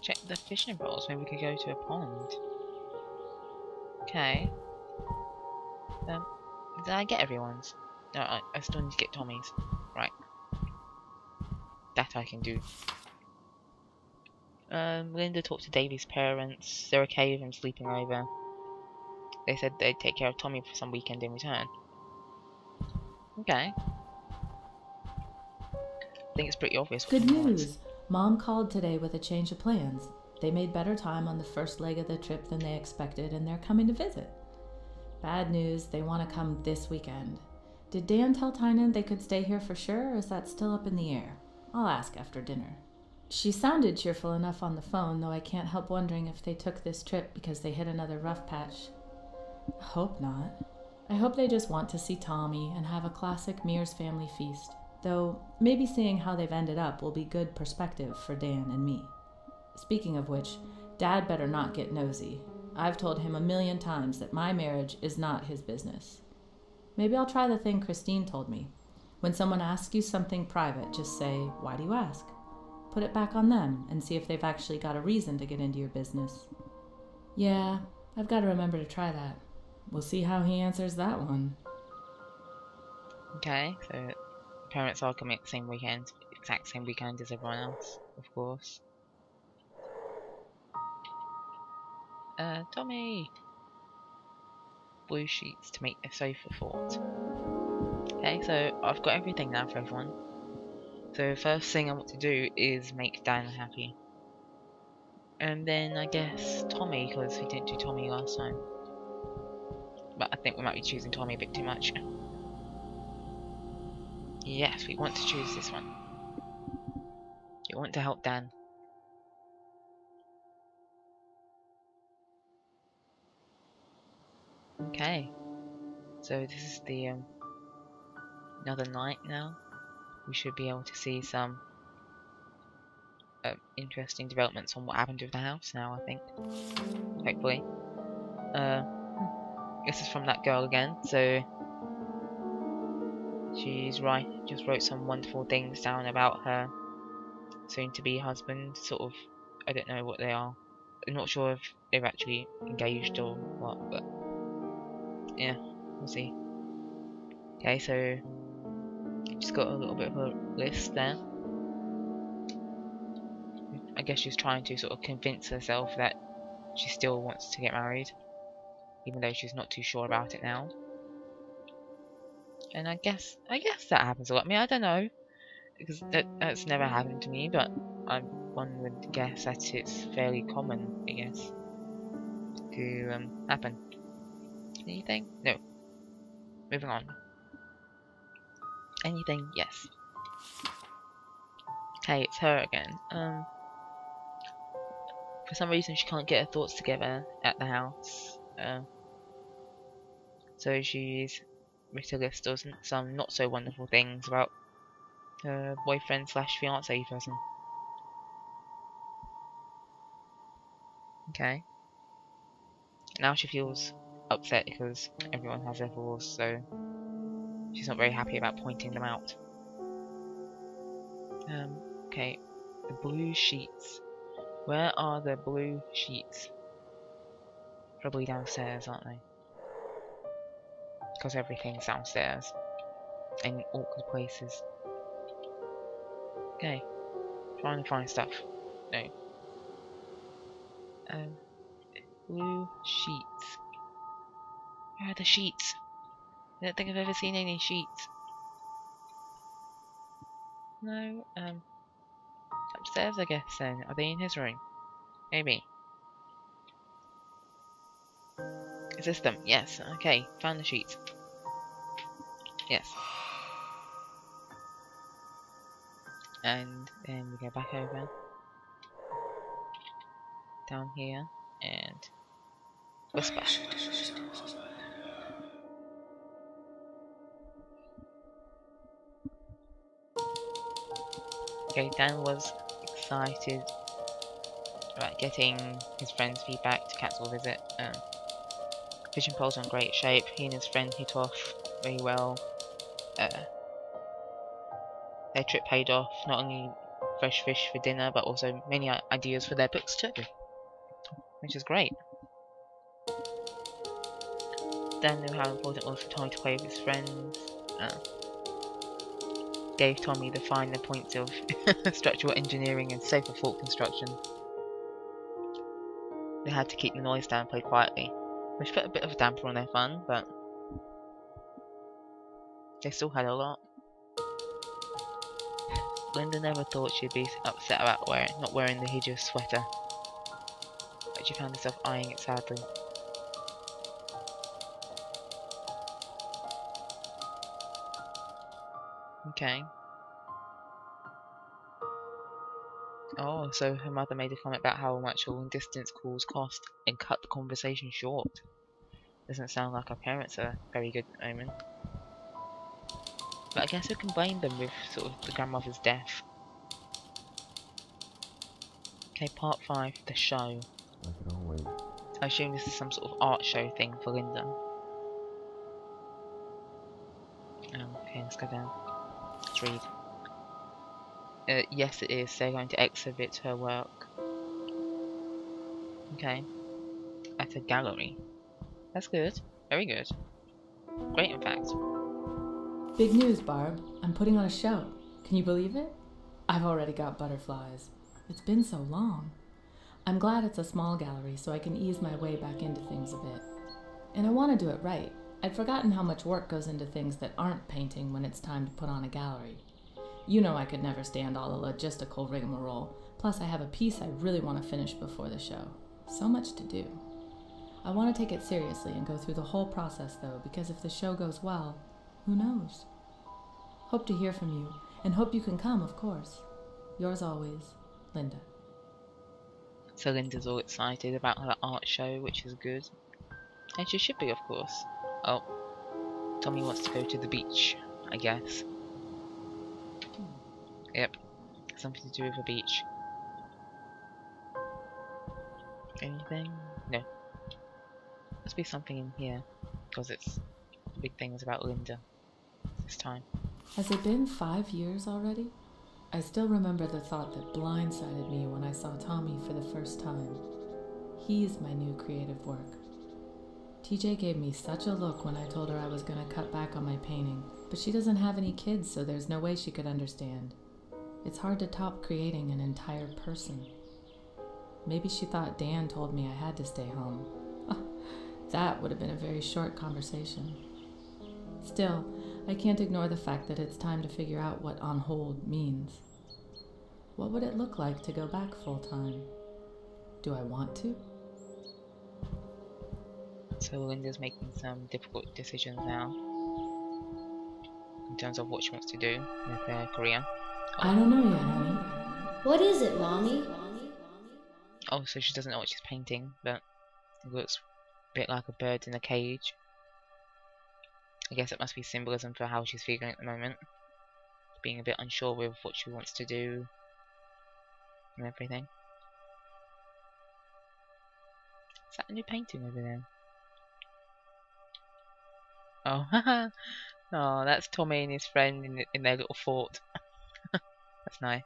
check the fishing poles. Maybe we could go to a pond. Okay. Did I get everyone's? No, I still need to get Tommy's. Right. That I can do. Linda talked to Davy's parents. They're okay with him sleeping over. They said they'd take care of Tommy for some weekend in return. Okay. I think it's pretty obvious. Good news! Mom called today with a change of plans. They made better time on the first leg of the trip than they expected, and they're coming to visit. Bad news, they want to come this weekend. Did Dan tell Tynan they could stay here for sure, or is that still up in the air? I'll ask after dinner. She sounded cheerful enough on the phone, though I can't help wondering if they took this trip because they hit another rough patch. I hope not. I hope they just want to see Tommy and have a classic Mears family feast. Though, maybe seeing how they've ended up will be good perspective for Dan and me. Speaking of which, Dad better not get nosy. I've told him 1,000,000 times that my marriage is not his business. Maybe I'll try the thing Christine told me. When someone asks you something private, just say, "Why do you ask?" Put it back on them and see if they've actually got a reason to get into your business. Yeah, I've got to remember to try that. We'll see how he answers that one. Okay, so parents are coming at the same weekend, exact same weekend as everyone else, of course. Tommy! Blue sheets to make a sofa fort. Okay, so I've got everything now for everyone. So first thing I want to do is make Dan happy. And then I guess Tommy, because we didn't do Tommy last time. But I think we might be choosing Tommy a bit too much. Yes, we want to choose this one. We want to help Dan. Okay. So this is the another night now. We should be able to see some interesting developments on what happened with the house now, I think. Hopefully. This is from that girl again, so she's just wrote some wonderful things down about her soon-to-be husband, sort of. I don't know what they are. I'm not sure if they're actually engaged or what, but yeah, we'll see. Okay, so she's got a little bit of a list there. I guess she's trying to sort of convince herself that she still wants to get married, even though she's not too sure about it now. And I guess that happens a lot. I mean, I don't know, because that's never happened to me, but one would guess that it's fairly common, I guess, to happen. Anything? No. Moving on. Anything? Yes. Okay, it's her again. For some reason she can't get her thoughts together at the house. So she's written a list of some not so wonderful things about her boyfriend / fiance person. Okay. Now she feels upset because everyone has their flaws, so she's not very happy about pointing them out. Okay. The blue sheets. Where are the blue sheets? Probably downstairs, aren't they? Because everything's downstairs. In awkward places. Okay. Trying to find stuff. No. Blue sheets. Where are the sheets? I don't think I've ever seen any sheets. No, upstairs I guess then. Are they in his room? Maybe. Is this them? Yes, okay, found the sheets. Yes. And then we go back over. Down here, and whisper. Okay, Dan was excited about getting his friend's feedback to cancel the visit. Fishing poles are in great shape. He and his friend hit off very well. Their trip paid off, not only fresh fish for dinner, but also many ideas for their books too, which is great. Dan knew how important it was for Tommy to play with his friends. Gave Tommy the finer points of structural engineering and safer fort construction. They had to keep the noise down and play quietly, which put a bit of a damper on their fun, but they still had a lot. Linda never thought she'd be upset about not wearing the hideous sweater, but she found herself eyeing it sadly. Okay. Oh, so her mother made a comment about how much long distance calls cost and cut the conversation short. Doesn't sound like her parents are very good at the moment. But I guess who can blame them with sort of the grandmother's death. Okay, part 5, the show. I can always. I assume this is some sort of art show thing for Linda. Okay, let's go down. Let's read. Yes, it is. They're going to exhibit her work. Okay. At a gallery. That's good. Very good. Great, in fact. Big news, Barb. I'm putting on a show. Can you believe it? I've already got butterflies. It's been so long. I'm glad it's a small gallery so I can ease my way back into things a bit. And I want to do it right. I'd forgotten how much work goes into things that aren't painting when it's time to put on a gallery. You know I could never stand all the logistical rigmarole. Plus I have a piece I really want to finish before the show. So much to do. I want to take it seriously and go through the whole process though, because if the show goes well, who knows? Hope to hear from you, and hope you can come, of course. Yours always, Linda. So Linda's all excited about her art show, which is good. And she should be, of course. Oh, Tommy wants to go to the beach, I guess. Yep, something to do with a beach. Anything? No. Must be something in here, because it's the big thing is about Linda this time. Has it been 5 years already? I still remember the thought that blindsided me when I saw Tommy for the first time. He's my new creative work. TJ gave me such a look when I told her I was going to cut back on my painting, but she doesn't have any kids, so there's no way she could understand. It's hard to top creating an entire person. Maybe she thought Dan told me I had to stay home. That would have been a very short conversation. Still, I can't ignore the fact that it's time to figure out what on hold means. What would it look like to go back full-time? Do I want to? So Linda's making some difficult decisions now in terms of what she wants to do with her career. I don't know yet, honey. What is it, Mommy? Oh, so she doesn't know what she's painting, but it looks a bit like a bird in a cage. I guess it must be symbolism for how she's feeling at the moment. Being a bit unsure with what she wants to do and everything. Is that a new painting over there? Oh, haha. Oh, that's Tommy and his friend in their little fort. That's nice.